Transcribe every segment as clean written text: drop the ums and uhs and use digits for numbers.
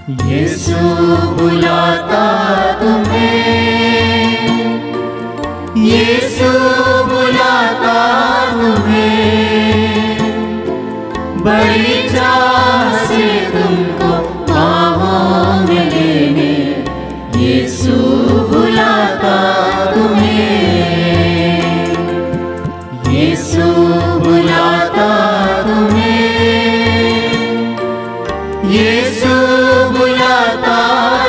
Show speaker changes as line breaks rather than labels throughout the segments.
यीशु बुलाता तुम्हें, यीशु बुलाता तुम्हें, बड़ी चाह से तुमको बाहों में लेने, यीशु बुलाता तुम्हें, यीशु बुलाता तुम्हें, यीशु बुलाता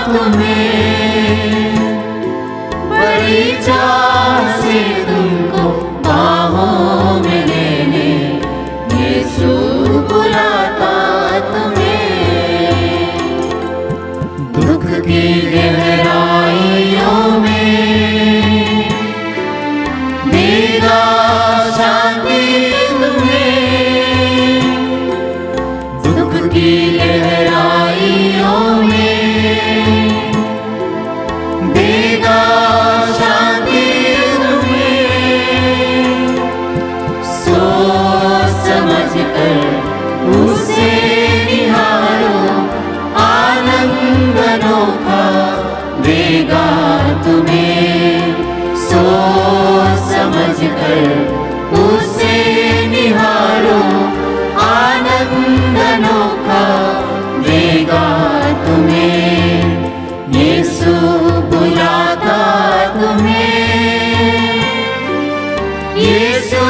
तुम्हें, बड़ी चाह से तुमको बाहों में लेने, यीशु बुलाता तुम्हें। दुख की गहराइयों में देगा शांति तुम्हें, दुख की गहराइयों में देगा शांति तुम्हें। सोच समझ कर उसे निहारो, आनंद अनोखा देगा तुम्हें। सोच समझ कर उसे निहारो, आनंद अनोखा देगा तुम्हें। यीशु बुलाता तुम्हें, यीशु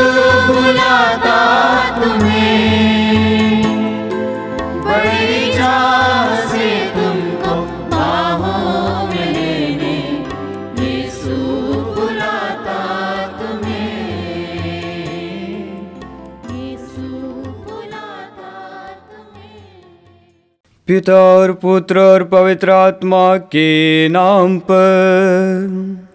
बुलाता तुम्हें, बड़ी चाह से तुमको बाहों में लेने, यीशु बुलाता तुम्हें, यीशु बुलाता तुम्हें।
पिता और पुत्र और पवित्र आत्मा के नाम पर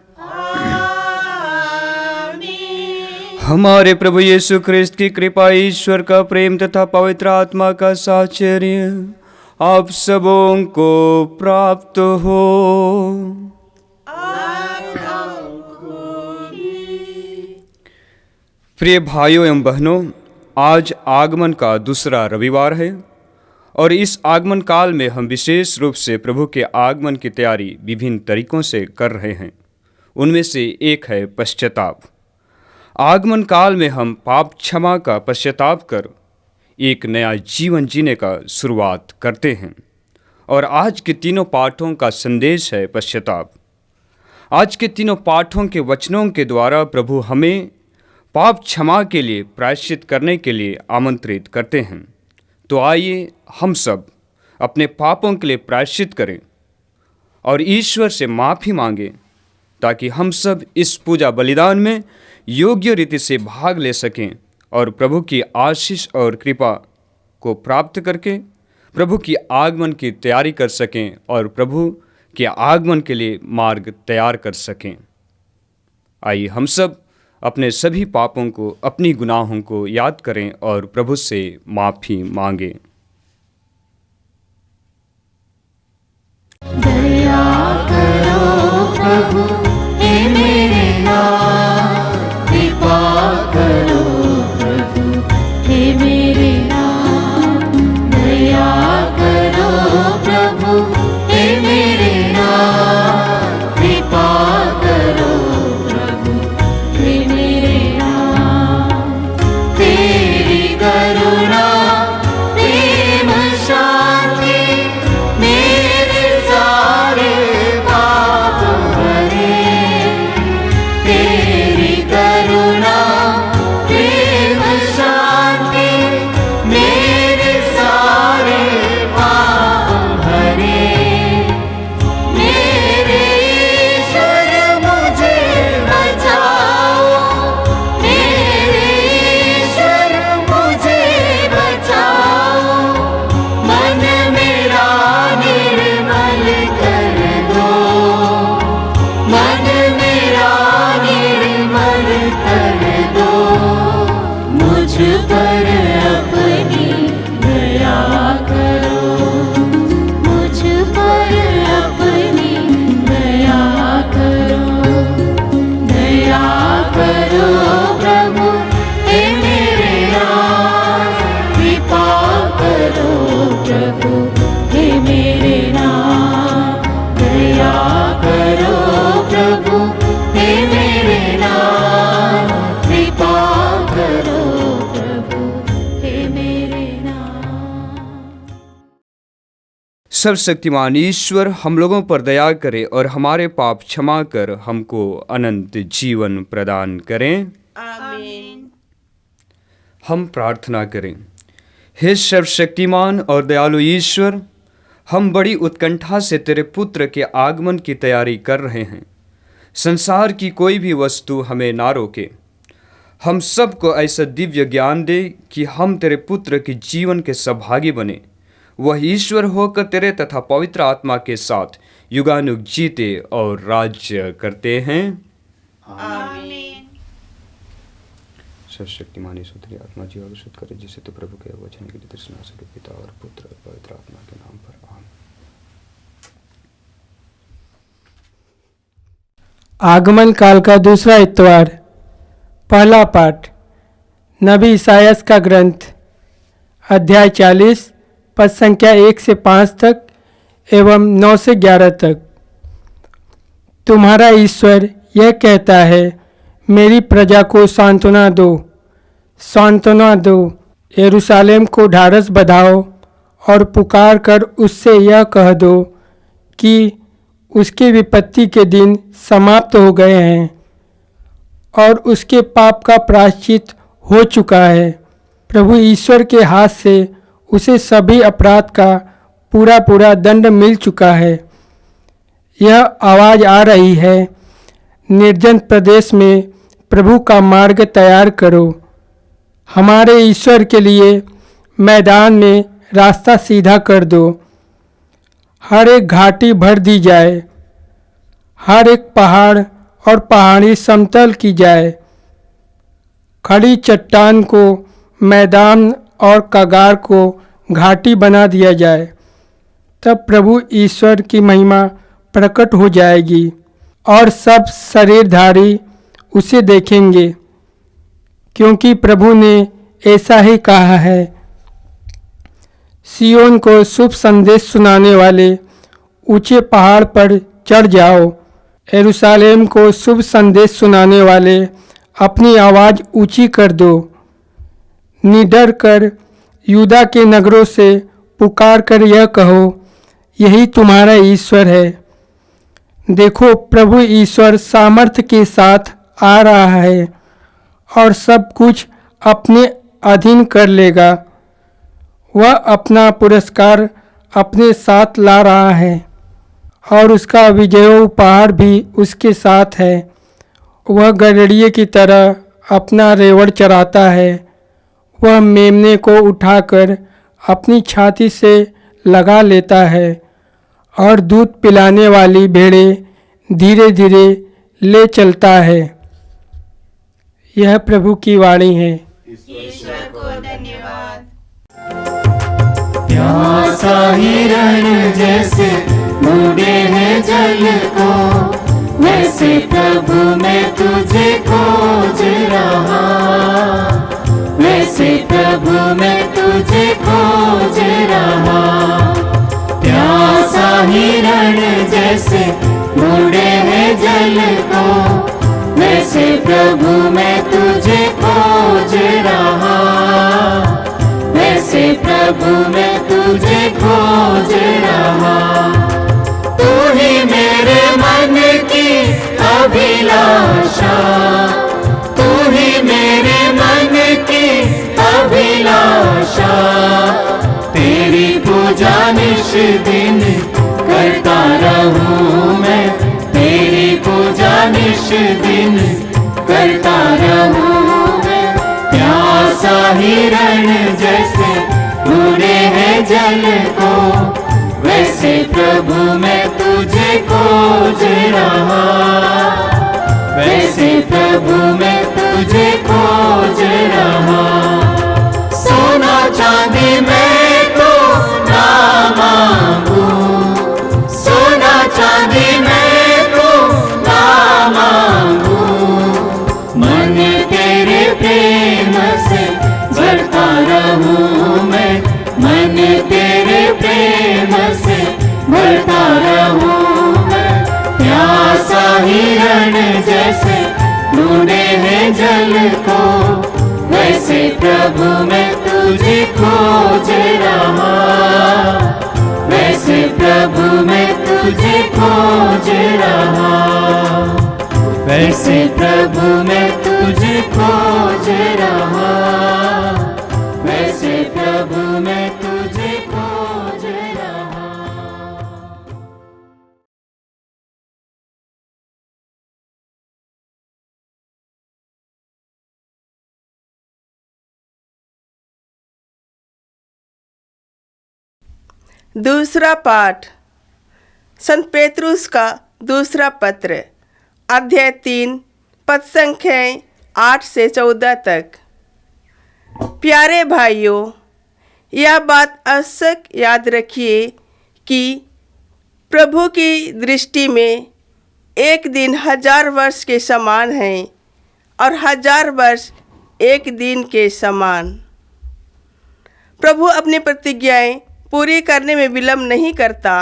हमारे प्रभु यीशु ख्रिस्त की कृपा, ईश्वर का प्रेम तथा पवित्र आत्मा का साहचर्य आप सबों को प्राप्त हो। प्रिय भाइयों एवं बहनों, आज आगमन का दूसरा रविवार है और इस आगमन काल में हम विशेष रूप से प्रभु के आगमन की तैयारी विभिन्न तरीकों से कर रहे हैं। उनमें से एक है पश्चाताप। आगमन काल में हम पाप क्षमा का पश्चाताप कर एक नया जीवन जीने का शुरुआत करते हैं और आज के तीनों पाठों का संदेश है पश्चाताप। आज के तीनों पाठों के वचनों के द्वारा प्रभु हमें पाप क्षमा के लिए प्रायश्चित करने के लिए आमंत्रित करते हैं। तो आइए हम सब अपने पापों के लिए प्रायश्चित करें और ईश्वर से माफ़ी मांगें, ताकि हम सब इस पूजा बलिदान में योग्य रीति से भाग ले सकें और प्रभु की आशीष और कृपा को प्राप्त करके प्रभु की आगमन की तैयारी कर सकें और प्रभु के आगमन के लिए मार्ग तैयार कर सकें। आइए हम सब अपने सभी पापों को, अपनी गुनाहों को याद करें और प्रभु से माफ़ी मांगें।
दया करो प्रभु हे मेरे नाथ, कृपा करो प्रभु हे मेरे नाथ, दया करो प्रभु हे मेरे नाथ, कृपा करो प्रभु हे मेरे नाथ। तेरी करुणा प्रेम शांति मेरे सारे पाप हरे, तेरी करुणा प्रेम शांति मेरे सारे पाप हरे। मेरे ईश्वर मुझे बचाओ, मेरे ईश्वर मुझे बचाओ, मन मेरा निर्मल कर दो, मन मेरा निर्मल कर दो। मुझ पर अपनी दया करो, मुझ पर अपनी दया करो, दया करो प्रभु हे मेरे नाथ, कृपा करो प्रभु हे मेरे नाथ।
सर्वशक्तिमान ईश्वर हम लोगों पर दया करे और हमारे पाप क्षमा कर हमको अनंत जीवन प्रदान करें।
आमीन।
हम प्रार्थना करें। हे सर्वशक्तिमान और दयालु ईश्वर, हम बड़ी उत्कंठा से तेरे पुत्र के आगमन की तैयारी कर रहे हैं। संसार की कोई भी वस्तु हमें ना रोके। हम सबको ऐसा दिव्य ज्ञान दे कि हम तेरे पुत्र के जीवन के सहभागी बने। वह ईश्वर होकर तेरे तथा पवित्र आत्मा के साथ युगानुग जीते और राज्य करते हैं।
आमीन।
सर्वशक्तिमान ईश्वर तेरी आत्मा जीव अभिषेक करे, जिसे तो प्रभु के वचन के लिए सुना सके, पिता और पुत्र और पवित्र आत्मा के नाम पर आमीन।
आगमन काल का दूसरा इतवार। पहला पाठ नबी इसायास का ग्रंथ, अध्याय 40 पद संख्या 1 से 5 तक एवं 9 से 11 तक। तुम्हारा ईश्वर यह कहता है, मेरी प्रजा को सांत्वना दो, सांत्वना दो। यरूशलेम को ढाढ़स बंधाओ और पुकार कर उससे यह कह दो कि उसके विपत्ति के दिन समाप्त हो गए हैं और उसके पाप का प्रायश्चित हो चुका है। प्रभु ईश्वर के हाथ से उसे सभी अपराध का पूरा पूरा दंड मिल चुका है। यह आवाज़ आ रही है, निर्जन प्रदेश में प्रभु का मार्ग तैयार करो, हमारे ईश्वर के लिए मैदान में रास्ता सीधा कर दो। हर एक घाटी भर दी जाए, हर एक पहाड़ और पहाड़ी समतल की जाए, खड़ी चट्टान को मैदान और कगार को घाटी बना दिया जाए। तब प्रभु ईश्वर की महिमा प्रकट हो जाएगी और सब शरीरधारी उसे देखेंगे, क्योंकि प्रभु ने ऐसा ही कहा है। सियोन को शुभ संदेश सुनाने वाले ऊंचे पहाड़ पर चढ़ जाओ। यरूशलेम को शुभ संदेश सुनाने वाले अपनी आवाज़ ऊंची कर दो। निडर कर यूदा के नगरों से पुकार कर यह कहो, यही तुम्हारा ईश्वर है। देखो, प्रभु ईश्वर सामर्थ्य के साथ आ रहा है और सब कुछ अपने अधीन कर लेगा। वह अपना पुरस्कार अपने साथ ला रहा है और उसका विजय उपहार भी उसके साथ है। वह गड़रिये की तरह अपना रेवड़ चराता है। वह मेमने को उठाकर अपनी छाती से लगा लेता है और दूध पिलाने वाली भेड़ें धीरे धीरे ले चलता है। यह प्रभु की वाणी है।
ईश्वर को धन्यवाद।
प्यासा हिरण जैसे ढूंढे हैं जल को, वैसे प्रभु मैं तुझे खोज रहा, वैसे प्रभु मैं तुझे खोज रहा। प्यासा हिरण जैसे ढूंढे हैं जल को, वैसे प्रभु मैं तुझे खोज रहा, वैसे प्रभु मैं तुझे खोज रहा। तू ही मेरे मन की अभिलाषा, तू ही मेरे मन की अभिलाषा। तेरी पूजा निश दिन करता रहूं मैं, तेरी पूजा निश दिन करता रहूं मैं। प्यासा हिरण जैसे ढूंढे हैं जल को, वैसे प्रभु मैं तुझे खोज रहा, वैसे प्रभु मैं तुझे खोज रहा। सोना चांदी मैं तो ना मांगू, सोना चांदी मैं तो ना मांगू। मन तेरे प्रेम से भरता रहूं मैं, मन तेरे प्रेम से भरता रहूं मैं। प्यासा हिरण जैसे ढूंढे हैं जल को, वैसे प्रभु मैं तुझे खोज रहा, वैसे मैं तुझे खोज रहा, वैसे प्रभु मैं तुझे खोज रहा, वैसे प्रभु मैं तुझे खोज रहा।
दूसरा पाठ संत पेतरुस का दूसरा पत्र, अध्याय 3, पद संख्याएं 8 से 14 तक। प्यारे भाइयों, यह बात अवश्य याद रखिए कि प्रभु की दृष्टि में एक दिन 1000 वर्ष के समान है और 1000 वर्ष एक दिन के समान। प्रभु अपनी प्रतिज्ञाएं पूरी करने में विलंब नहीं करता,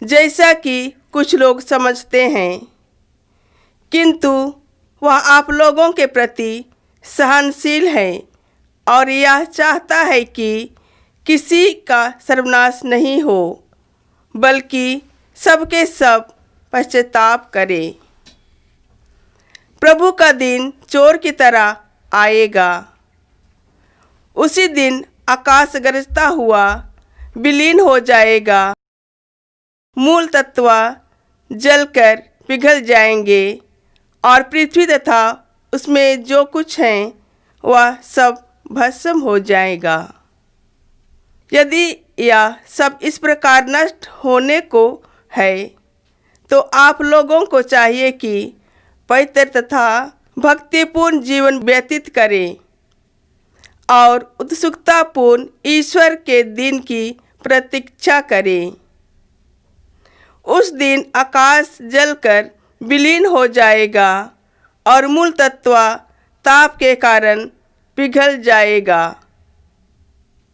जैसा कि कुछ लोग समझते हैं, किंतु वह आप लोगों के प्रति सहनशील है और यह चाहता है कि किसी का सर्वनाश नहीं हो, बल्कि सबके सब पश्चाताप करें। प्रभु का दिन चोर की तरह आएगा। उसी दिन आकाश गरजता हुआ विलीन हो जाएगा, मूल तत्व जलकर पिघल जाएंगे और पृथ्वी तथा उसमें जो कुछ है वह सब भस्म हो जाएगा। यदि यह सब इस प्रकार नष्ट होने को है, तो आप लोगों को चाहिए कि पवित्र तथा भक्तिपूर्ण जीवन व्यतीत करें और उत्सुकतापूर्ण ईश्वर के दिन की प्रतीक्षा करें। उस दिन आकाश जलकर विलीन हो जाएगा और मूल तत्व ताप के कारण पिघल जाएगा।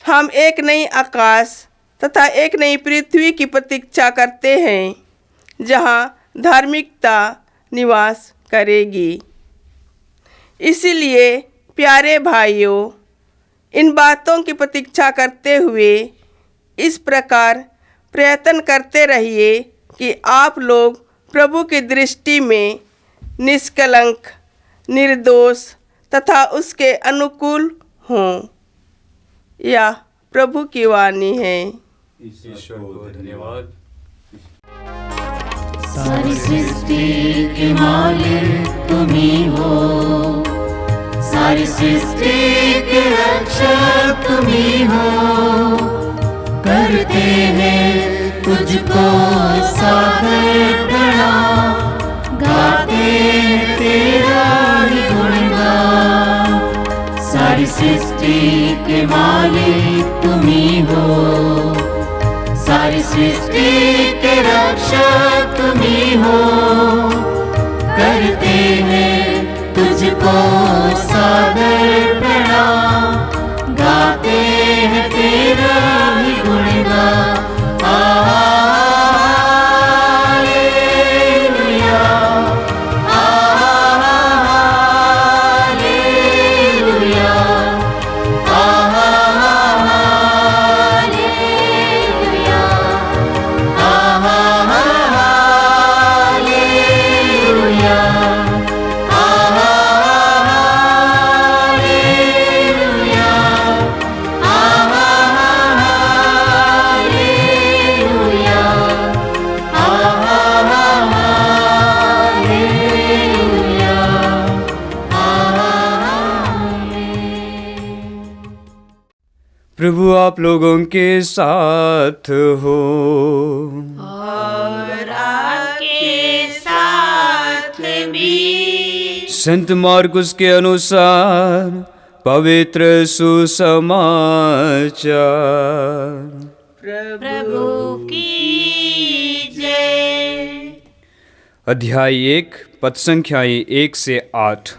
हम एक नई आकाश तथा एक नई पृथ्वी की प्रतीक्षा करते हैं, जहाँ धार्मिकता निवास करेगी। इसीलिए प्यारे भाइयों, इन बातों की प्रतीक्षा करते हुए इस प्रकार प्रयत्न करते रहिए कि आप लोग प्रभु की दृष्टि में निष्कलंक, निर्दोष तथा उसके अनुकूल हों। यह प्रभु की वाणी है।
ईश्वर को धन्यवाद।
सारी सृष्टि के मालिक तुम ही हो, सारी सृष्टि के रक्षक तुम ही हो। करते हैं तुझको सादर प्रणाम, गाते हैं तेरा ही गुणगान। सारी सृष्टि के मालिक तुम ही हो, सारी सृष्टि के रक्षक तुम ही हो। करते हैं तुझको सादर प्रणाम, गाते हैं तेरा ही गुणगान।
प्रभु आप लोगों के साथ हो
और आपके साथ भी।
संत मार्कुस के अनुसार पवित्र सुसमाचार।
प्रभु की जय।
अध्याय 1, पद संख्याएं 1 से 8।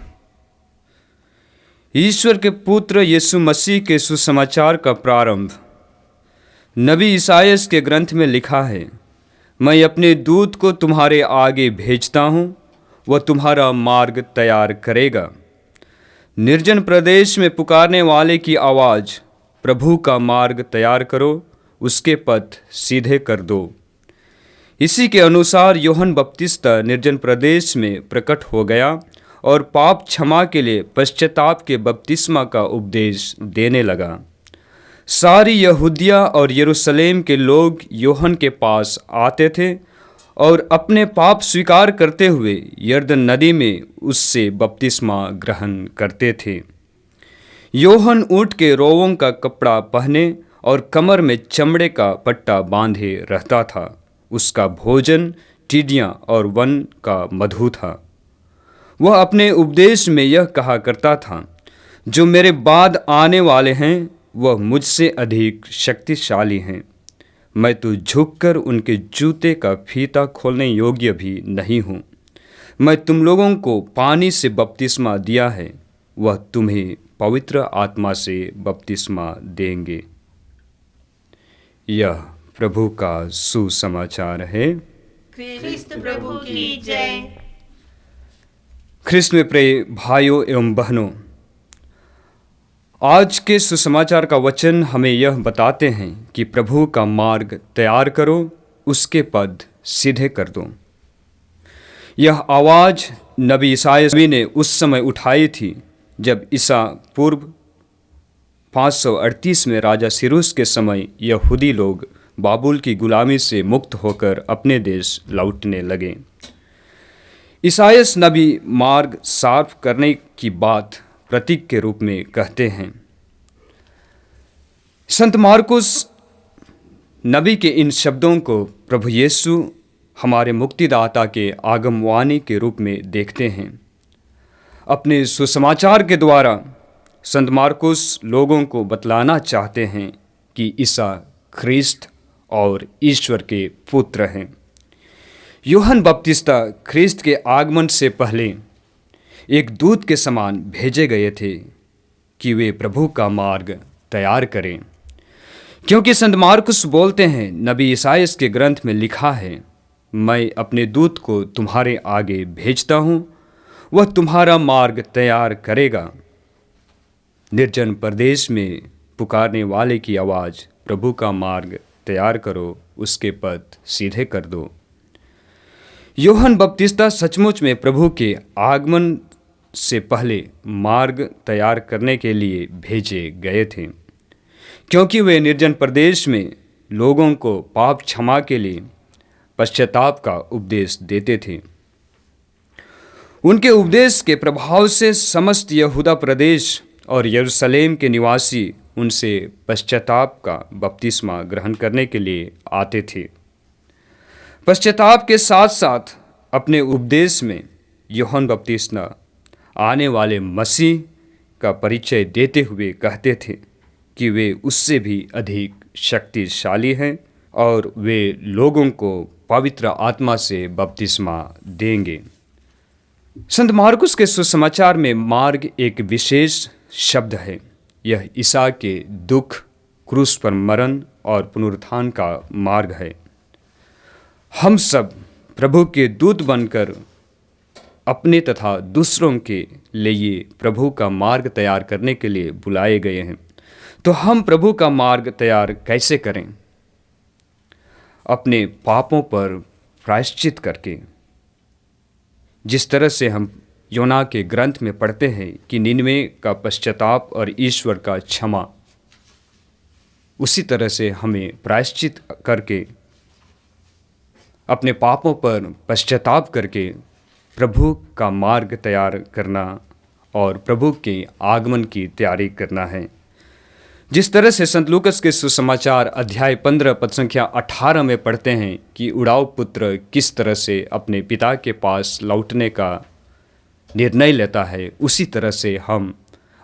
ईश्वर के पुत्र यीशु मसीह के सुसमाचार का प्रारंभ। नबी ईसायास के ग्रंथ में लिखा है, मैं अपने दूत को तुम्हारे आगे भेजता हूँ, वह तुम्हारा मार्ग तैयार करेगा। निर्जन प्रदेश में पुकारने वाले की आवाज़, प्रभु का मार्ग तैयार करो, उसके पथ सीधे कर दो। इसी के अनुसार यूहन्ना बपतिस्ता निर्जन प्रदेश में प्रकट हो गया और पाप क्षमा के लिए पश्चाताप के बपतिस्मा का उपदेश देने लगा। सारी यहूदिया और यरूशलेम के लोग यूहन्ना के पास आते थे और अपने पाप स्वीकार करते हुए यरदन नदी में उससे बपतिस्मा ग्रहण करते थे। यूहन्ना ऊँट के रोवों का कपड़ा पहने और कमर में चमड़े का पट्टा बांधे रहता था। उसका भोजन टिड्डियाँ और वन का मधु था। वह अपने उपदेश में यह कहा करता था, जो मेरे बाद आने वाले हैं वह मुझसे अधिक शक्तिशाली हैं। मैं तो झुककर उनके जूते का फीता खोलने योग्य भी नहीं हूँ। मैं तुम लोगों को पानी से बपतिस्मा दिया है, वह तुम्हें पवित्र आत्मा से बपतिस्मा देंगे। यह प्रभु का सुसमाचार है।
ख्रिस्त प्रभु की जय।
ख्रिस्त में प्रिय भाइयों एवं बहनों, आज के सुसमाचार का वचन हमें यह बताते हैं कि प्रभु का मार्ग तैयार करो, उसके पद सीधे कर दो। यह आवाज़ नबी ईसाया ने उस समय उठाई थी जब ईसा पूर्व 538 में राजा सिरूस के समय यहूदी लोग बाबुल की गुलामी से मुक्त होकर अपने देश लौटने लगे। ईसायास नबी मार्ग साफ करने की बात प्रतीक के रूप में कहते हैं। संत मार्कुस नबी के इन शब्दों को प्रभु यीशु हमारे मुक्तिदाता के आगमवाणी के रूप में देखते हैं। अपने सुसमाचार के द्वारा संत मार्कुस लोगों को बतलाना चाहते हैं कि ईसा ख्रिस्त और ईश्वर के पुत्र हैं। यूहन्ना बपतिस्ता ख्रिस्त के आगमन से पहले एक दूत के समान भेजे गए थे कि वे प्रभु का मार्ग तैयार करें, क्योंकि संत मार्कुस बोलते हैं, नबी ईसायास के ग्रंथ में लिखा है, मैं अपने दूत को तुम्हारे आगे भेजता हूँ, वह तुम्हारा मार्ग तैयार करेगा। निर्जन प्रदेश में पुकारने वाले की आवाज़, प्रभु का मार्ग तैयार करो, उसके पथ सीधे कर दो। यूहन्ना बपतिस्ता सचमुच में प्रभु के आगमन से पहले मार्ग तैयार करने के लिए भेजे गए थे, क्योंकि वे निर्जन प्रदेश में लोगों को पाप क्षमा के लिए पश्चाताप का उपदेश देते थे। उनके उपदेश के प्रभाव से समस्त यहूदा प्रदेश और यरूशलेम के निवासी उनसे पश्चाताप का बपतिस्मा ग्रहण करने के लिए आते थे। पश्चाताप के साथ साथ अपने उपदेश में यूहन्ना बपतिस्ता आने वाले मसीह का परिचय देते हुए कहते थे कि वे उससे भी अधिक शक्तिशाली हैं और वे लोगों को पवित्र आत्मा से बपतिस्मा देंगे। संत मार्कुस के सुसमाचार में मार्ग एक विशेष शब्द है। यह ईसा के दुख, क्रूस पर मरण और पुनरुत्थान का मार्ग है। हम सब प्रभु के दूत बनकर अपने तथा दूसरों के लिए प्रभु का मार्ग तैयार करने के लिए बुलाए गए हैं। तो हम प्रभु का मार्ग तैयार कैसे करें? अपने पापों पर प्रायश्चित करके। जिस तरह से हम योना के ग्रंथ में पढ़ते हैं कि निनवे का पश्चाताप और ईश्वर का क्षमा, उसी तरह से हमें प्रायश्चित करके अपने पापों पर पश्चाताप करके प्रभु का मार्ग तैयार करना और प्रभु के आगमन की तैयारी करना है। जिस तरह से संत लूकस के सुसमाचार अध्याय 15 पद संख्या 18 में पढ़ते हैं कि उड़ाऊ पुत्र किस तरह से अपने पिता के पास लौटने का निर्णय लेता है, उसी तरह से हम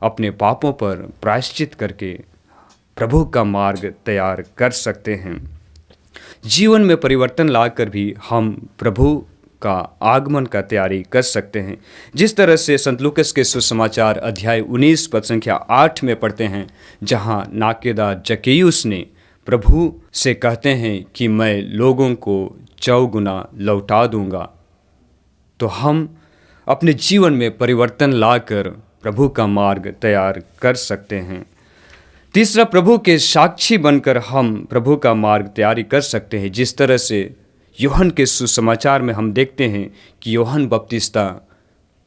अपने पापों पर प्रायश्चित करके प्रभु का मार्ग तैयार कर सकते हैं। जीवन में परिवर्तन लाकर भी हम प्रभु का आगमन का तैयारी कर सकते हैं। जिस तरह से संत लूकस के सुसमाचार अध्याय 19 पद संख्या 8 में पढ़ते हैं, जहां नाकेदार जक्कैयुस ने प्रभु से कहते हैं कि मैं लोगों को 4 गुना लौटा दूंगा। तो हम अपने जीवन में परिवर्तन लाकर प्रभु का मार्ग तैयार कर सकते हैं। तीसरा, प्रभु के साक्षी बनकर हम प्रभु का मार्ग तैयारी कर सकते हैं। जिस तरह से यूहन्ना के सुसमाचार में हम देखते हैं कि यूहन्ना बपतिस्ता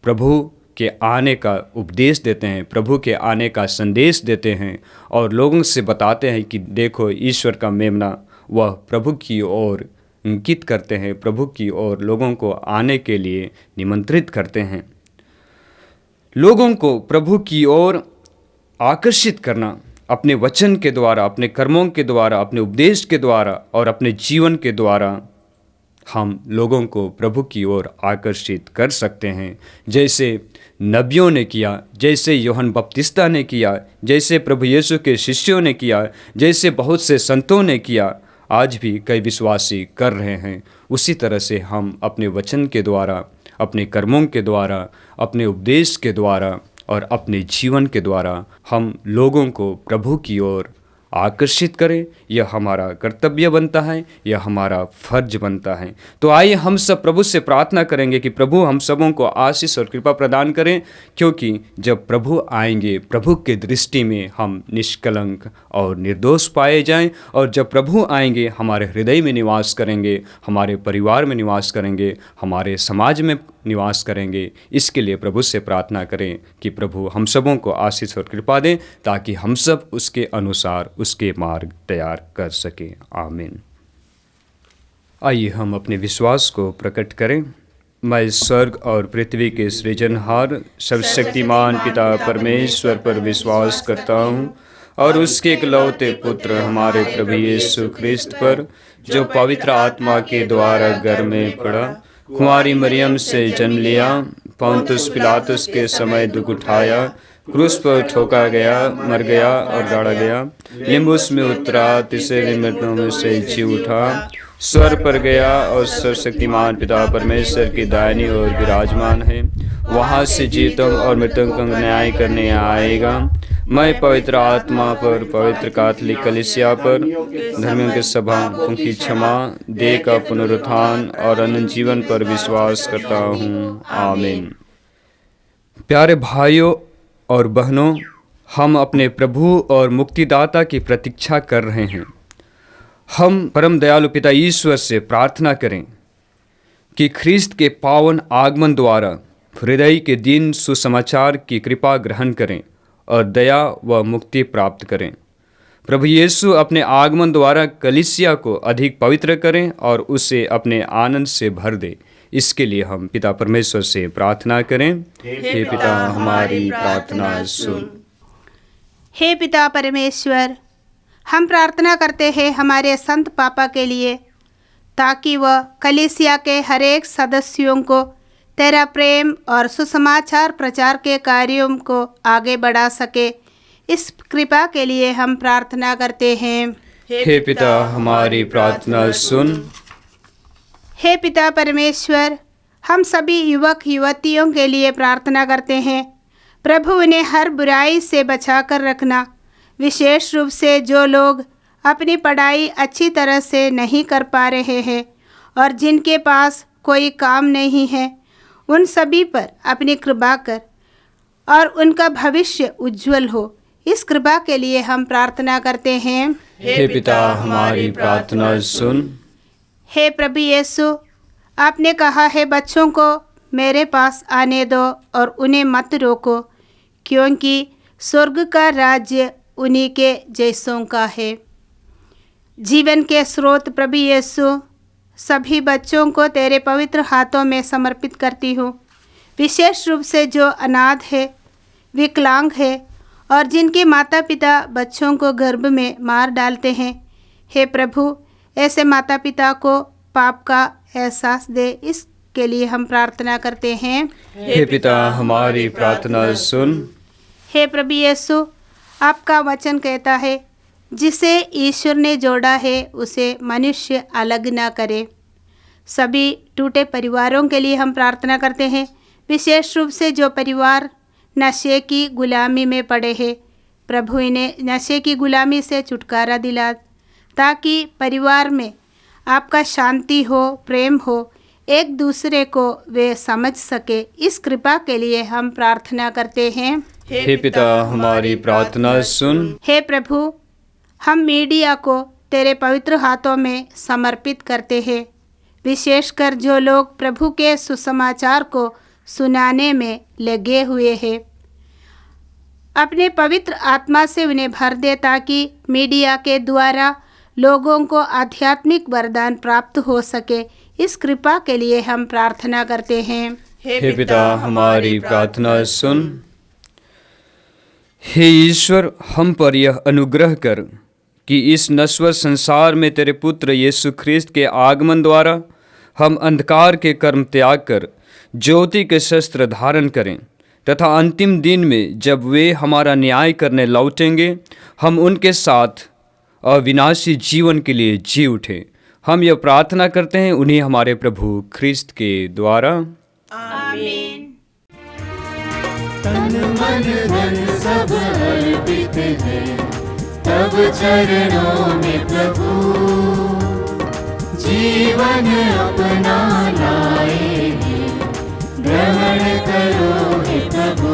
प्रभु के आने का उपदेश देते हैं, प्रभु के आने का संदेश देते हैं और लोगों से बताते हैं कि देखो ईश्वर का मेमना वह प्रभु की ओर इंगित करते हैं, प्रभु की ओर लोगों को आने के लिए निमंत्रित करते हैं। लोगों को प्रभु की ओर आकर्षित करना अपने वचन के द्वारा, अपने कर्मों के द्वारा, अपने उपदेश के द्वारा और अपने जीवन के द्वारा हम लोगों को प्रभु की ओर आकर्षित कर सकते हैं, जैसे नबियों ने किया, जैसे यूहन्ना बपतिस्ता ने किया, जैसे प्रभु यीशु के शिष्यों ने किया, जैसे बहुत से संतों ने किया, आज भी कई विश्वासी कर रहे हैं। उसी तरह से हम अपने वचन के द्वारा, अपने कर्मों के द्वारा, अपने उपदेश के द्वारा और अपने जीवन के द्वारा हम लोगों को प्रभु की ओर आकर्षित करें। यह हमारा कर्तव्य बनता है, यह हमारा फर्ज बनता है। तो आइए हम सब प्रभु से प्रार्थना करेंगे कि प्रभु हम सबों को आशीष और कृपा प्रदान करें, क्योंकि जब प्रभु आएंगे प्रभु के दृष्टि में हम निष्कलंक और निर्दोष पाए जाएं, और जब प्रभु आएंगे हमारे हृदय में निवास करेंगे, हमारे परिवार में निवास करेंगे, हमारे समाज में निवास करेंगे। इसके लिए प्रभु से प्रार्थना करें कि प्रभु हम सबों को आशीष और कृपा दें, ताकि हम सब उसके अनुसार उसके मार्ग तैयार कर सकें। आमीन। आइए हम अपने विश्वास को प्रकट करें। मैं स्वर्ग और पृथ्वी के सृजनहार सर्वशक्तिमान पिता परमेश्वर पर विश्वास करता हूँ और उसके इकलौते पुत्र हमारे प्रभु यीशु ख्रिस्त पर, जो पवित्र आत्मा के द्वारा गर्भ में पड़ा, कुंवारी मरियम से जन्म लिया, पोंतुस पिलातुस के समय दुख उठाया, क्रूस पर ठोका गया, मर गया और गाड़ा गया, लिम्बुस में उतरा, तीसरे दिन मृतों में से जी उठा, स्वर्ग पर गया और सर्वशक्तिमान पिता परमेश्वर की दाहिनी ओर विराजमान है, वहाँ से जीतों और मृतकों का न्याय करने आएगा। मैं पवित्र आत्मा पर, पवित्र कैथोलिक कलीसिया पर, धर्मियों के सभाओं की क्षमा, देह का पुनरुत्थान और अनंत जीवन पर विश्वास करता हूँ। आमीन। प्यारे भाइयों और बहनों, हम अपने प्रभु और मुक्तिदाता की प्रतीक्षा कर रहे हैं। हम परम दयालु पिता ईश्वर से प्रार्थना करें कि ख्रिस्त के पावन आगमन द्वारा हृदय के दिन सुसमाचार की कृपा ग्रहण करें और दया व मुक्ति प्राप्त करें। प्रभु यीशु अपने आगमन द्वारा कलीसिया को अधिक पवित्र करें और उसे अपने आनंद से भर दे। इसके लिए हम पिता परमेश्वर से प्रार्थना करें। हे पिता, हमारी प्रार्थना सुन।
हे पिता परमेश्वर, हम प्रार्थना करते हैं हमारे संत पापा के लिए, ताकि वह कलीसिया के हर एक सदस्यों को तेरा प्रेम और सुसमाचार प्रचार के कार्यों को आगे बढ़ा सके। इस कृपा के लिए हम प्रार्थना करते हैं।
हे पिता, हमारी प्रार्थना सुन।
हे पिता परमेश्वर, हम सभी युवक युवतियों के लिए प्रार्थना करते हैं। प्रभु उन्हें हर बुराई से बचाकर रखना, विशेष रूप से जो लोग अपनी पढ़ाई अच्छी तरह से नहीं कर पा रहे हैं और जिनके पास कोई काम नहीं है, उन सभी पर अपनी कृपा कर और उनका भविष्य उज्जवल हो। इस कृपा के लिए हम प्रार्थना करते हैं।
हे पिता, हमारी प्रार्थना सुन।
हे प्रभु यीशु, आपने कहा है बच्चों को मेरे पास आने दो और उन्हें मत रोको, क्योंकि स्वर्ग का राज्य उन्हीं के जैसों का है। जीवन के स्रोत प्रभु यीशु, सभी बच्चों को तेरे पवित्र हाथों में समर्पित करती हूँ, विशेष रूप से जो अनाथ है, विकलांग है और जिनके माता पिता बच्चों को गर्भ में मार डालते हैं। हे प्रभु, ऐसे माता पिता को पाप का एहसास दे। इसके लिए हम प्रार्थना करते हैं।
हे पिता, हमारी प्रार्थना सुन।
हे प्रभु यीशु, आपका वचन कहता है, जिसे ईश्वर ने जोड़ा है उसे मनुष्य अलग ना करे। सभी टूटे परिवारों के लिए हम प्रार्थना करते हैं, विशेष रूप से जो परिवार नशे की गुलामी में पड़े हैं। प्रभु इन्हें नशे की गुलामी से छुटकारा दिला, ताकि परिवार में आपका शांति हो, प्रेम हो, एक दूसरे को वे समझ सके। इस कृपा के लिए हम प्रार्थना करते हैं।
हे पिता, हमारी प्रार्थना सुन।
हे प्रभु, हम मीडिया को तेरे पवित्र हाथों में समर्पित करते हैं, विशेषकर जो लोग प्रभु के सुसमाचार को सुनाने में लगे हुए हैं। अपने पवित्र आत्मा से उन्हें भर दे ताकि मीडिया के द्वारा लोगों को आध्यात्मिक वरदान प्राप्त हो सके। इस कृपा के लिए हम प्रार्थना करते हैं।
हे पिता, हमारी प्रार्थना सुन। हे ईश्वर, हम पर यह अनुग्रह कर कि इस नश्वर संसार में तेरे पुत्र यीशु ख्रिस्त के आगमन द्वारा हम अंधकार के कर्म त्याग कर ज्योति के शस्त्र धारण करें तथा अंतिम दिन में जब वे हमारा न्याय करने लौटेंगे हम उनके साथ अविनाशी जीवन के लिए जी उठें। हम यह प्रार्थना करते हैं उन्हीं हमारे प्रभु ख्रिस्त के द्वारा।
आमीन।
तन मन धन सब अर्पित है तब चरणों में प्रभु, जीवन अपना लाए हैं ग्रहण करो हे प्रभु।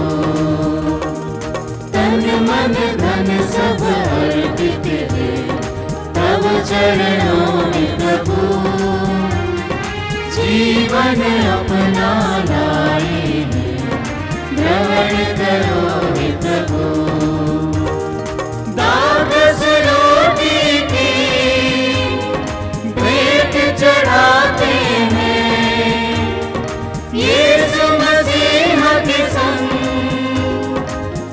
तन मन धन सब अर्पित है तब चरणों में प्रभु, जीवन अपना लाए हैं ग्रहण करो हे प्रभु। दास रोटी की भेंट चढ़ाते हैं, यीशु मसीह के संग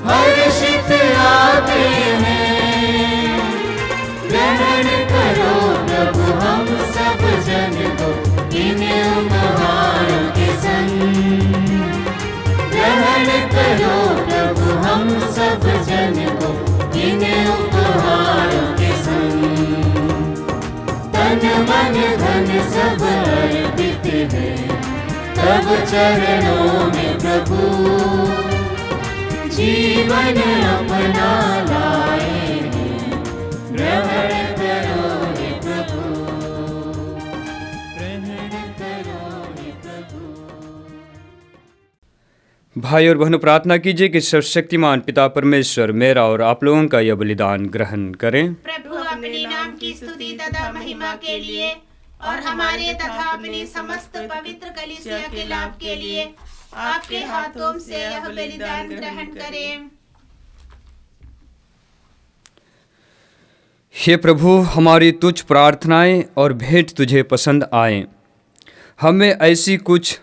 हर्षित आते हैं। ग्रहण करो प्रभु हम सब जन को इन उपहारों के संग। ग्रहण करो प्रभु हम सब जन को इन उपहारों के संग। तन मन धन सब अर्पित है तब चरणों में प्रभु, जीवन अपना लाए हैं ग्रहण करो हे प्रभु। ग्रहण करो हे प्रभु।
भाई और बहनों, प्रार्थना कीजिए कि सर्वशक्तिमान पिता परमेश्वर मेरा और आप लोगों का यह बलिदान ग्रहण करें।
प्रभु अपने नाम की स्तुति तथा महिमा के लिए और हमारे तथा अपने समस्त पवित्र कलीसिया के लाभ के लिए आपके हाथों से यह बलिदान ग्रहण करें।
हे प्रभु, हमारी तुझ प्रार्थनाएं और भेंट तुझे पसंद आए। हमें ऐसी कुछ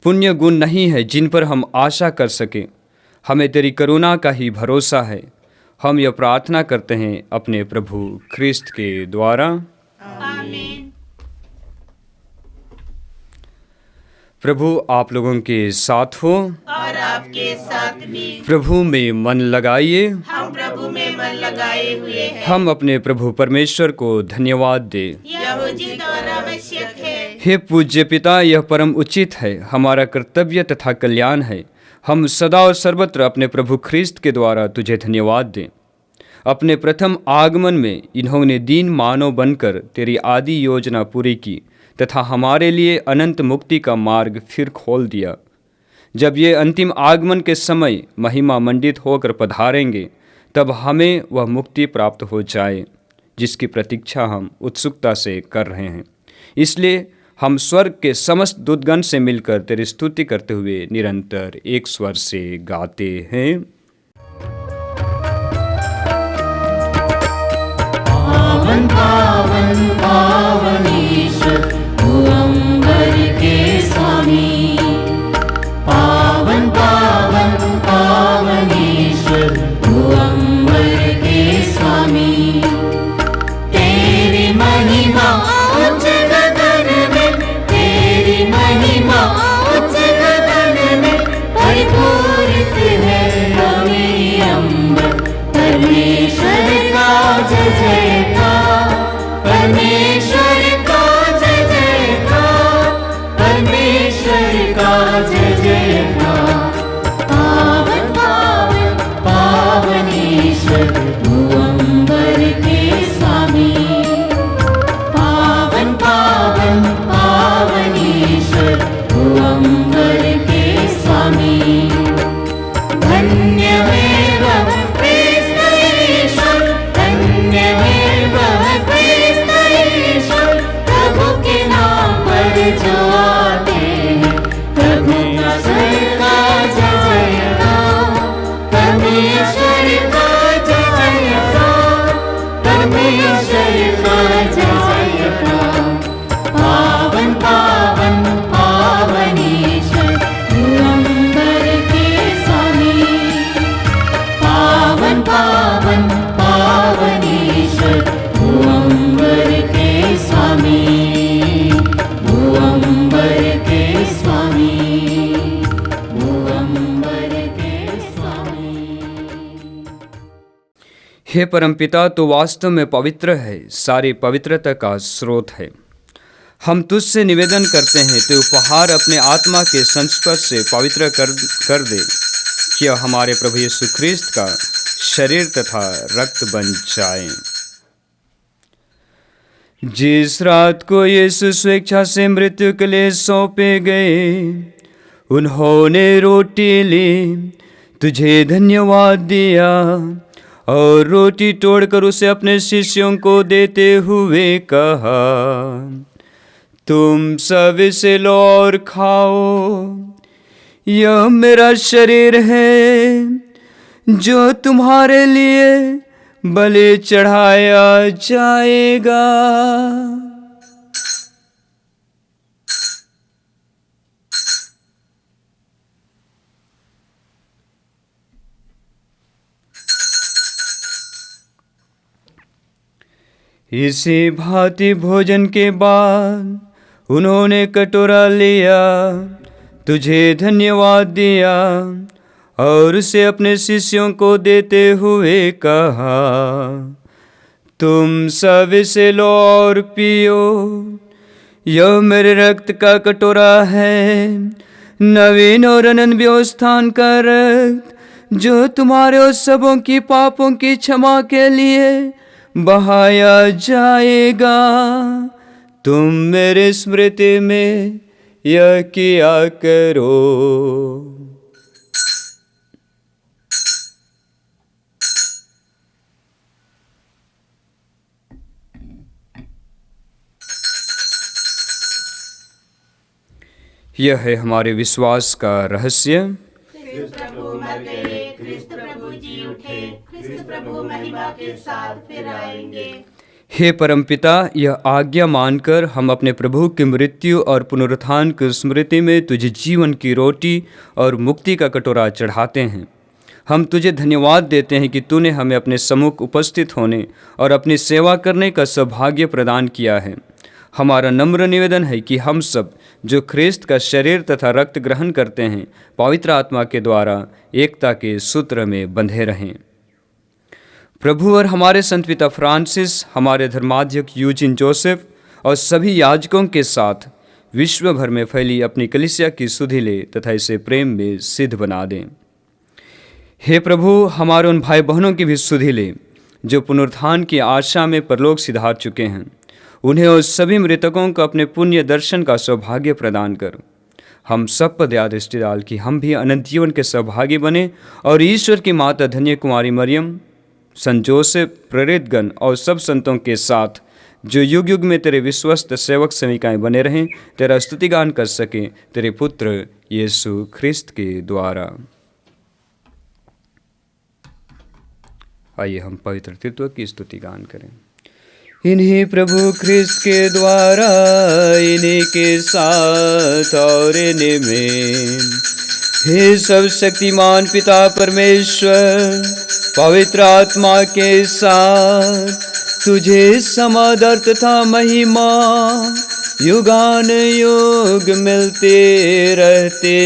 पुण्य गुण नहीं है जिन पर हम आशा कर सकें, हमें तेरी करुणा का ही भरोसा है। हम यह प्रार्थना करते हैं अपने प्रभु ख्रिस्त के द्वारा।
आमीन।
प्रभु आप लोगों के साथ हो
और आपके साथ भी।
प्रभु में मन लगाइए।
हम प्रभु में मन लगाए हुए हैं।
हम अपने प्रभु परमेश्वर को धन्यवाद दे।
यह उचित और आवश्यक है।
हे पूज्य पिता, यह परम उचित है, हमारा कर्तव्य तथा कल्याण है। हम सदा और सर्वत्र अपने प्रभु ख्रिस्त के द्वारा तुझे धन्यवाद दें। अपने प्रथम आगमन में इन्होंने दीन मानव बनकर तेरी आदि योजना पूरी की तथा हमारे लिए अनंत मुक्ति का मार्ग फिर खोल दिया। जब ये अंतिम आगमन के समय महिमा मंडित होकर पधारेंगे तब हमें वह मुक्ति प्राप्त हो जाए जिसकी प्रतीक्षा हम उत्सुकता से कर रहे हैं। इसलिए हम स्वर्ग के समस्त दूतगण से मिलकर तेरी स्तुति करते हुए निरंतर एक स्वर से गाते हैं।
पावन पावन पावन ईश्वर तू अंबर के स्वामी। पावन पावन पावन ईश्वर तू अंबर के स्वामी। तेरी महिमा उच्च गगन में, तेरी महिमा उच्च गगन में परिपूरित है अमी अंबर। परमेश्वर का जय जयकार, परमेश्वर का जय जयकार, परमेश्वर का जय जयकार। पावन पावन पावन ईश्वर तू अंबर के स्वामी। पावन पावन पावन ईश्वर तू अंबर के स्वामी। धन्य है वह क्रिस्त ईश्वर
हे परमपिता, तो वास्तव में पवित्र है, सारी पवित्रता का स्रोत है। हम तुझसे निवेदन करते हैं तो उपहार अपने आत्मा के संस्पर्श से पवित्र कर दे कि यह हमारे प्रभु यीशु ख्रिस्त का शरीर तथा रक्त बन जाए। जिस रात को यीशु स्वेच्छा से मृत्यु के लिए सौंपे गए, उन्होंने रोटी ली, तुझे धन्यवाद दिया और रोटी तोड़कर उसे अपने शिष्यों को देते हुए कहा, तुम सब इसे लो और खाओ, यह मेरा शरीर है जो तुम्हारे लिए बलि चढ़ाया जाएगा। इसी भांति भोजन के बाद उन्होंने कटोरा लिया, तुझे धन्यवाद दिया और उसे अपने शिष्यों को देते हुए कहा, तुम सब इसे लो और पियो, यह मेरे रक्त का कटोरा है, नवीन और अनंत व्यवस्थान का रक्त, जो तुम्हारे और सबों की पापों की क्षमा के लिए बहाया जाएगा। तुम मेरे स्मृति में यह किया करो। यह है हमारे विश्वास का रहस्य।
ख्रिस्त प्रभु मर गए, ख्रिस्त प्रभु जी उठे, ख्रिस्त प्रभु महिमा के साथ फिर आएंगे।
हे परमपिता, यह आज्ञा मानकर हम अपने प्रभु की मृत्यु और पुनरुत्थान की स्मृति में तुझे जीवन की रोटी और मुक्ति का कटोरा चढ़ाते हैं। हम तुझे धन्यवाद देते हैं कि तूने हमें अपने सम्मुख उपस्थित होने और अपनी सेवा करने का सौभाग्य प्रदान किया है। हमारा नम्र निवेदन है कि हम सब जो ख्रिस्त का शरीर तथा रक्त ग्रहण करते हैं, पवित्र आत्मा के द्वारा एकता के सूत्र में बंधे रहें। प्रभु और हमारे संत पिता फ्रांसिस, हमारे धर्माध्यक्ष यूजिन जोसेफ और सभी याजकों के साथ विश्व भर में फैली अपनी कलीसिया की सुधि ले तथा इसे प्रेम में सिद्ध बना दें। हे प्रभु, हमारे उन भाई बहनों की भी सुधि ले जो पुनरुत्थान की आशा में परलोक सिधार चुके हैं। उन्हें और सभी मृतकों को अपने पुण्य दर्शन का सौभाग्य प्रदान कर। हम सब पर दया दृष्टि डाल कि हम भी अनंत जीवन के सौभागी बने और ईश्वर की माता धन्य कुमारी मरियम, संत जोसेफ, प्रेरितगण और सब संतों के साथ जो युग युग में तेरे विश्वस्त सेवक सेविकाएं बने रहें, तेरा स्तुतिगान कर सकें तेरे पुत्र यीशु ख्रिस्त के द्वारा। आइए हम पवित्र तत्व की स्तुतिगान करें। इन्हीं प्रभु ख्रिस्त के द्वारा, इन्हीं के साथ और इन्हीं में, हे सब शक्तिमान पिता परमेश्वर, पवित्र आत्मा के साथ तुझे समादर तथा महिमा युगान युग मिलते रहते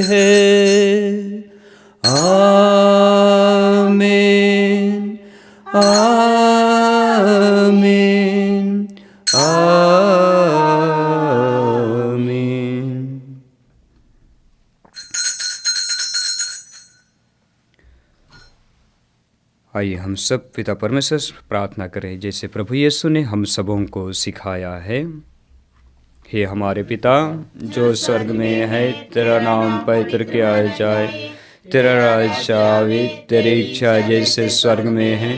हैं। आमीन, आमीन, आमीन। आइए हम सब पिता परमेश्वर से प्रार्थना करें जैसे प्रभु यीशु ने हम सबों को सिखाया है। हे हमारे पिता जो स्वर्ग में है, तेरा नाम पवित्र किया जाए, तेरा राज्य आवे, तेरी इच्छा जैसे स्वर्ग में है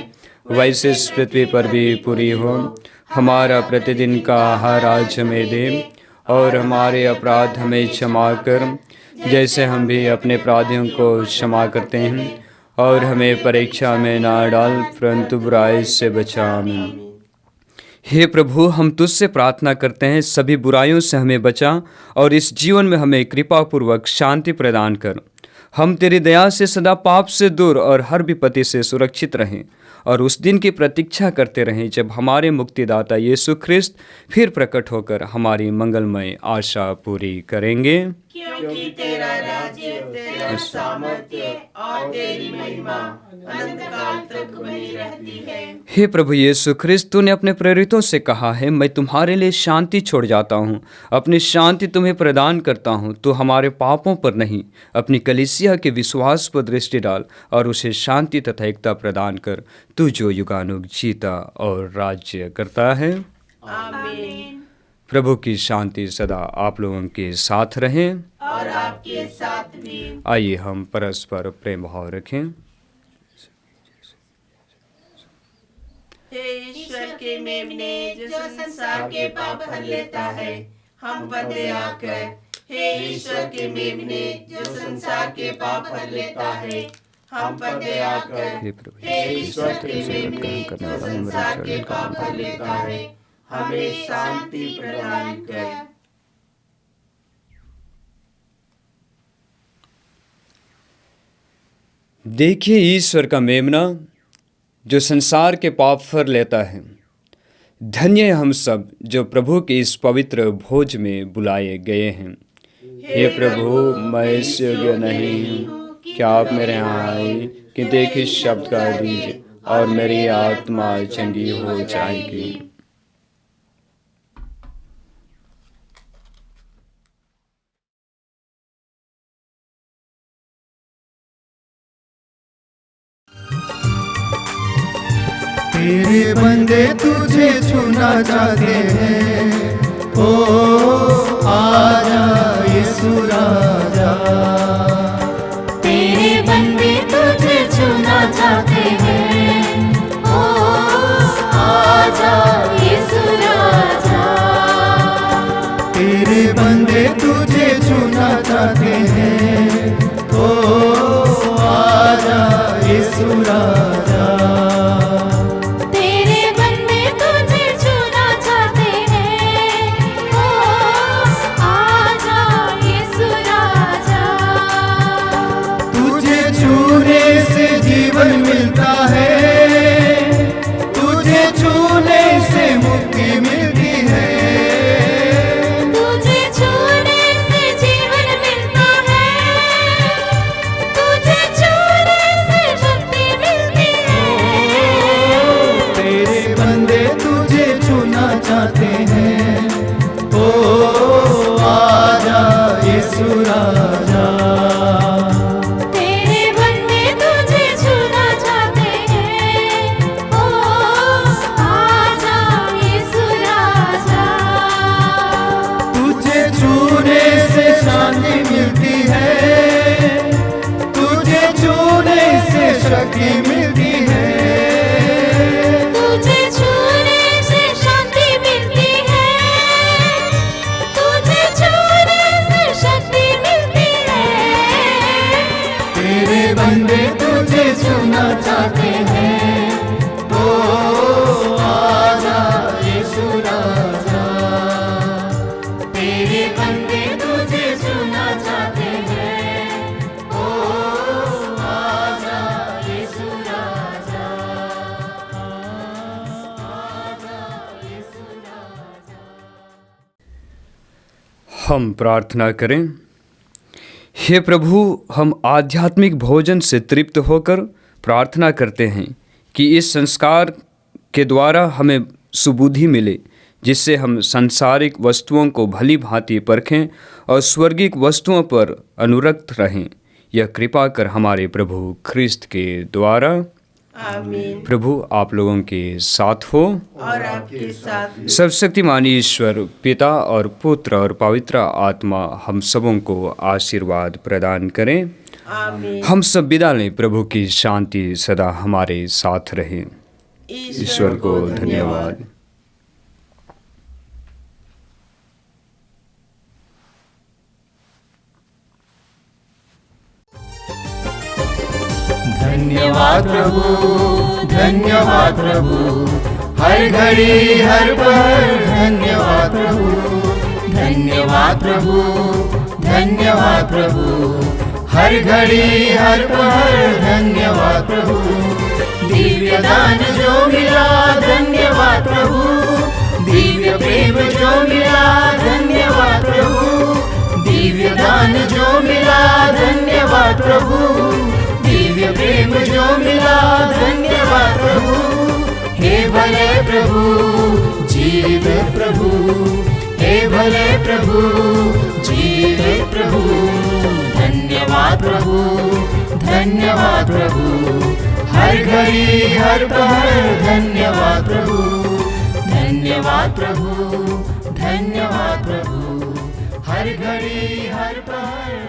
वैसे इस पृथ्वी पर भी पूरी हो। हमारा प्रतिदिन का आहार आज हमें दे और हमारे अपराध हमें क्षमा कर जैसे हम भी अपने अपराधियों को क्षमा करते हैं, और हमें परीक्षा में ना डाल परंतु बुराई से बचा। आमीन। हे प्रभु, हम तुझसे प्रार्थना करते हैं सभी बुराइयों से हमें बचा और इस जीवन में हमें कृपापूर्वक शांति प्रदान कर। हम तेरी दया से सदा पाप से दूर और हर विपत्ति से सुरक्षित रहें और उस दिन की प्रतीक्षा करते रहें जब हमारे मुक्तिदाता यीशु ख्रिस्त फिर प्रकट होकर हमारी मंगलमय आशा पूरी करेंगे।
क्योंकि तेरा राज्य, तेरा सामर्थ्य और तेरी महिमा
अनंत काल तक बनी रहती है।
हे प्रभु यीशु ख्रिस्त, तूने अपने प्रेरितों से कहा है, मैं तुम्हारे लिए शांति छोड़ जाता हूँ, अपनी शांति तुम्हें प्रदान करता हूँ। तू हमारे पापों पर नहीं, अपनी कलीसिया के विश्वास पर दृष्टि डाल और उसे शांति तथा एकता प्रदान कर, तू जो युगानुग जीता और राज्य करता है।
आमीन।
प्रभु की शांति सदा आप लोगों के साथ रहें
और आपके साथ भी।
आइए हम परस्पर प्रेम भाव रखें।
हे ईश्वर के मेमने, जो संसार के पाप हर लेता है, हम पर दया कर। हे ईश्वर के मेमने, जो संसार के पाप हर लेता है, हम पर दया कर।
हे प्रभु
हे ईश्वर के मेमने, जो संसार के पाप हर लेता है, हमें शांति प्रदान कर।
देखिए ईश्वर का मेमना जो संसार के पाप फर लेता है। धन्य है हम सब जो प्रभु के इस पवित्र भोज में बुलाए गए हैं। हे प्रभु, मैं इस योग्य नहीं हूँ कि आप मेरे यहाँ आए, किंतु एक ही शब्द कह दीजिए और मेरी आत्मा चंगी हो जाएगी।
तेरे बंदे तुझे छूना चाहते हैं, ओ आजा यीशु राजा।
तेरे बंदे तुझे छूना चाहते हैं, ओ आजा यीशु राजा।
तेरे बंदे तुझे छूना चाहते हैं, ओ आजा यीशु राजा। जीवन मिलता है, तुझे छूने से मुक्ति मिलती है।
तुझे छूने से जीवन मिलता है, तुझे छूने से शक्ति मिलती है।
तेरे बंदे तुझे छूना चाहते हैं, ओ आजा यीशु राजा। शांति मिलती है, तुझे छूने से शक्ति मिलती है।
तुझे छूने से शांति मिलती है, तुझे छूने से शक्ति मिलती है।
तेरे बंदे तुझे छूना चाहते हैं, ओ आजा यीशु राजा। तेरे बंदे तुझे छूना चाहते हैं, ओ आजा यीशु राजा। आजा यीशु राजा।
हम प्रार्थना करें। हे प्रभु, हम आध्यात्मिक भोजन से तृप्त होकर प्रार्थना करते हैं कि इस संस्कार के द्वारा हमें सुबुद्धि मिले, जिससे हम सांसारिक वस्तुओं को भली भांति परखें और स्वर्गिक वस्तुओं पर अनुरक्त रहें। यह कृपा कर हमारे प्रभु ख्रिस्त के द्वारा।
आमीन।
प्रभु आप लोगों के साथ हो
और आपके साथ भी।
सर्वशक्तिमान ईश्वर पिता और पुत्र और पवित्र आत्मा हम सबों को आशीर्वाद प्रदान करें।
आमीन।
हम सब विदा लें। प्रभु की शांति सदा हमारे साथ रहे। ईश्वर को धन्यवाद।
धन्यवाद प्रभु, धन्यवाद प्रभु, हर घड़ी हर पल धन्यवाद प्रभु। धन्यवाद प्रभु, धन्यवाद प्रभु, हर घड़ी हर पल धन्यवाद प्रभु। दिव्य दान जो मिला धन्यवाद प्रभु, दिव्य प्रेम जो मिला धन्यवाद प्रभु। दिव्य दान जो मिला धन्यवाद प्रभु, दिव्य दिव्य प्रेम जो मिला, धन्यवाद प्रभु। हे भले प्रभु, जीवित प्रभु, हे भले प्रभु, जीवित प्रभु। धन्यवाद प्रभु, धन्यवाद प्रभु, हर घड़ी हर पहर धन्यवाद प्रभु। धन्यवाद प्रभु, धन्यवाद प्रभु, हर घड़ी हर पहर